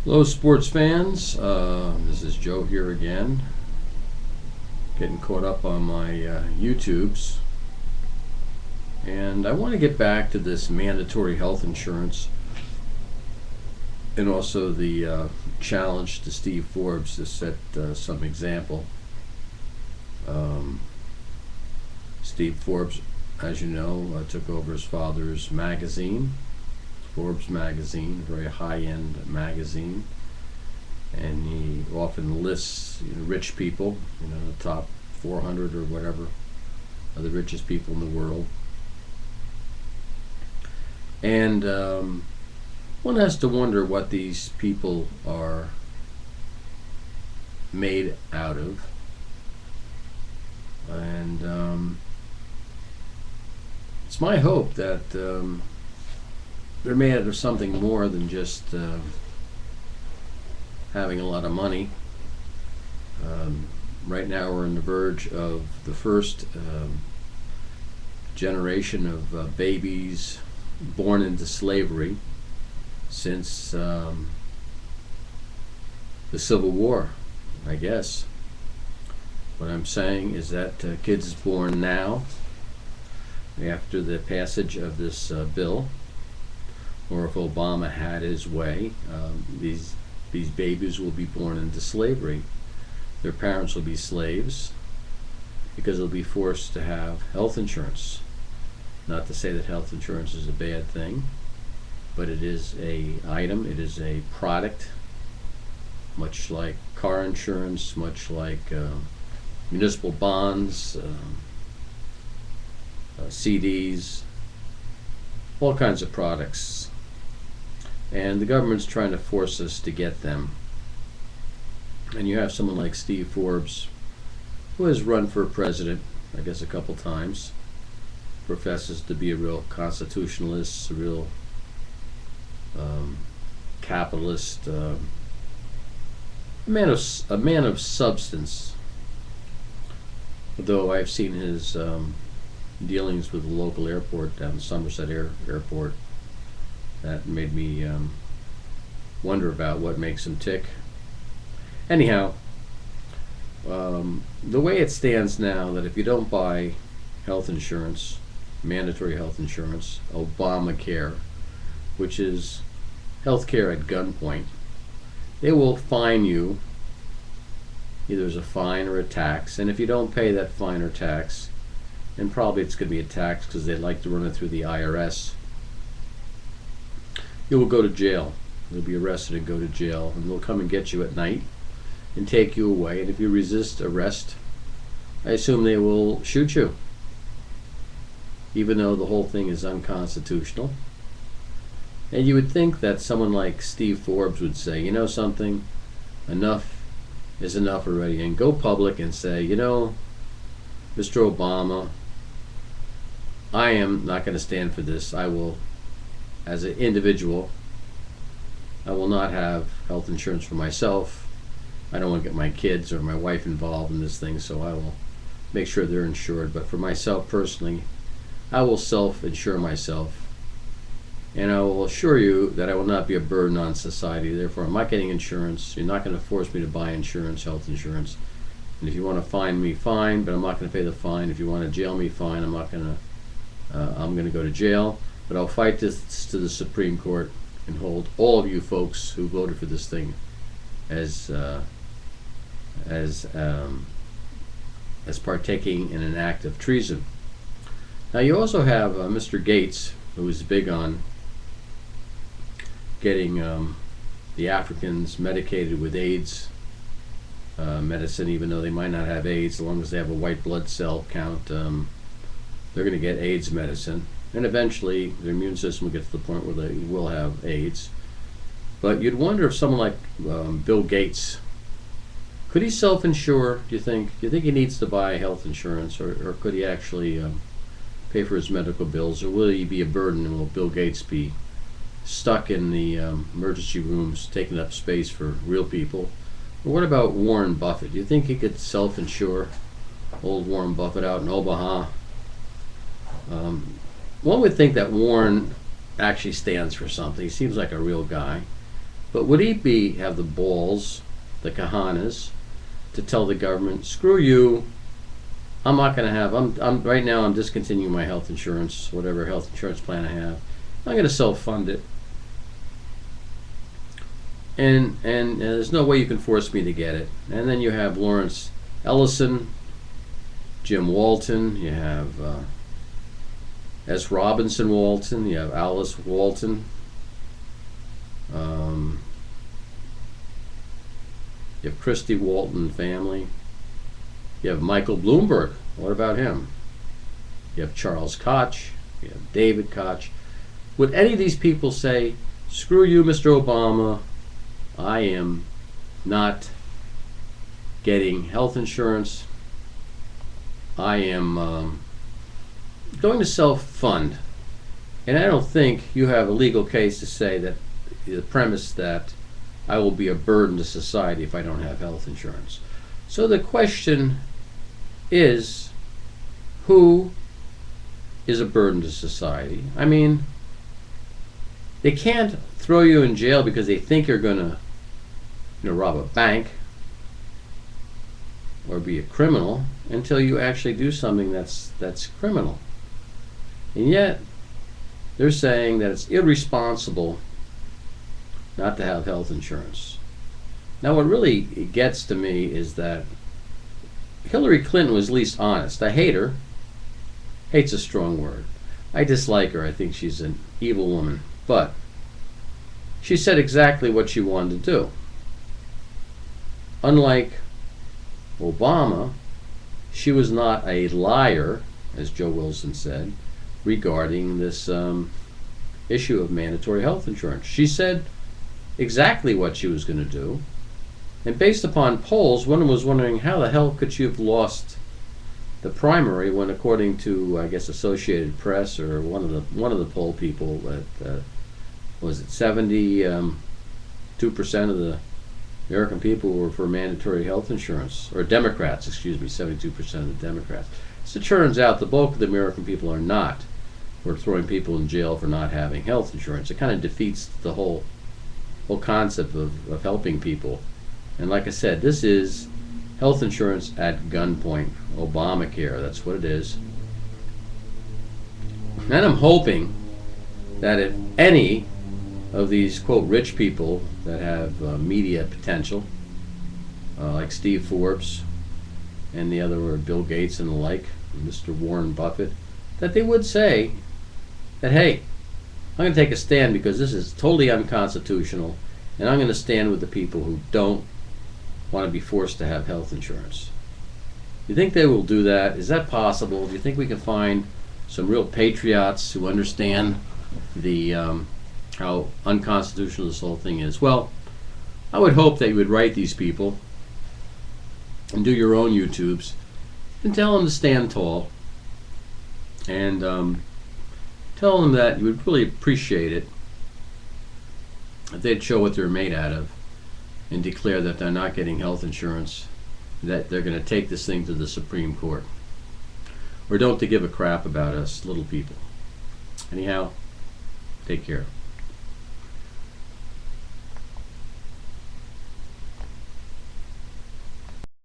Hello, sports fans. This is Joe here again, getting caught up on my YouTubes. And I want to get back to this mandatory health insurance and also the challenge to Steve Forbes to set some example. Um, Steve Forbes, as you know, took over his father's magazine, Forbes magazine, a very high-end magazine, and he often lists rich people, the top 400 or whatever of the richest people in the world. And one has to wonder what these people are made out of. And it's my hope that they're made out of something more than just having a lot of money. Right now we're on the verge of the first generation of babies born into slavery since the Civil War, I guess. What I'm saying is that kids born now, after the passage of this bill, or if Obama had his way, these babies will be born into slavery. Their parents will be slaves because they'll be forced to have health insurance. Not to say that health insurance is a bad thing, but it is a item, it is a product, much like car insurance, much like municipal bonds, CDs, all kinds of products. And the government's trying to force us to get them. And you have someone like Steve Forbes, who has run for president, I guess, a couple times, professes to be a real constitutionalist, a real capitalist, a man of substance. Though I've seen his dealings with the local airport down the Somerset Airport, that made me wonder about what makes him tick. Anyhow, the way it stands now, that if you don't buy health insurance, mandatory health insurance, Obamacare, which is health care at gunpoint, they will fine you. Either as a fine or a tax, and if you don't pay that fine or tax, and probably it's going to be a tax because they like to run it through the IRS, you will go to jail. You'll be arrested and go to jail, and they'll come and get you at night and take you away. And if you resist arrest, I assume they will shoot you, even though the whole thing is unconstitutional. And you would think that someone like Steve Forbes would say, you know something, enough is enough already, and go public and say, Mr. Obama, I am not going to stand for this. I will, as an individual, I will not have health insurance for myself. I don't want to get my kids or my wife involved in this thing, so I will make sure they're insured. But for myself personally, I will self-insure myself. And I will assure you that I will not be a burden on society. Therefore, I'm not getting insurance. You're not going to force me to buy insurance, health insurance. And if you want to fine me, fine, but I'm not going to pay the fine. If you want to jail me, fine. I'm going to go to jail. But I'll fight this to the Supreme Court and hold all of you folks who voted for this thing as partaking in an act of treason. Now, you also have Mr. Gates, who is big on getting the Africans medicated with AIDS medicine, even though they might not have AIDS. As long as they have a white blood cell count, they're going to get AIDS medicine. And eventually, their immune system will get to the point where they will have AIDS. But you'd wonder if someone like Bill Gates, could he self-insure, do you think? Do you think he needs to buy health insurance, or could he actually pay for his medical bills, or will he be a burden, and will Bill Gates be stuck in the emergency rooms taking up space for real people? Or what about Warren Buffett? Do you think he could self-insure old Warren Buffett out in Omaha? One would think that Warren actually stands for something. He seems like a real guy. But would he have the balls, the cojones, to tell the government, screw you, I'm not going to have, I'm right now I'm discontinuing my health insurance, whatever health insurance plan I have. I'm going to self-fund it. And there's no way you can force me to get it. And then you have Lawrence Ellison, Jim Walton, you have S. Robinson Walton, you have Alice Walton, you have Christy Walton family, you have Michael Bloomberg, what about him? You have Charles Koch, you have David Koch. Would any of these people say, screw you, Mr. Obama, I am not getting health insurance, I am going to self-fund? And I don't think you have a legal case to say that the premise that I will be a burden to society if I don't have health insurance. So the question is, who is a burden to society? I mean, they can't throw you in jail because they think you're going to, rob a bank or be a criminal until you actually do something that's criminal. And yet, they're saying that it's irresponsible not to have health insurance. Now, what really gets to me is that Hillary Clinton was at least honest. I hate her. Hate's a strong word. I dislike her. I think she's an evil woman. But she said exactly what she wanted to do. Unlike Obama, she was not a liar, as Joe Wilson said, regarding this issue of mandatory health insurance. She said exactly what she was going to do. And based upon polls, one was wondering how the hell could she have lost the primary when, according to, I guess, Associated Press or one of the poll people, that was it 72% of the American people were for mandatory health insurance, or Democrats, 72% of the Democrats. So it turns out the bulk of the American people are not. We're throwing people in jail for not having health insurance. It kind of defeats the whole concept of helping people. And like I said, this is health insurance at gunpoint. Obamacare, that's what it is. And I'm hoping that if any of these, quote, rich people that have media potential, like Steve Forbes and the other were Bill Gates and the like, Mr. Warren Buffett, that they would say that, hey, I'm going to take a stand because this is totally unconstitutional, and I'm going to stand with the people who don't want to be forced to have health insurance. You think they will do that? Is that possible? Do you think we can find some real patriots who understand the how unconstitutional this whole thing is? Well, I would hope that you would write these people and do your own YouTubes and tell them to stand tall and tell them that you would really appreciate it if they'd show what they're made out of and declare that they're not getting health insurance, that they're going to take this thing to the Supreme Court. Or don't to give a crap about us little people. Anyhow, take care.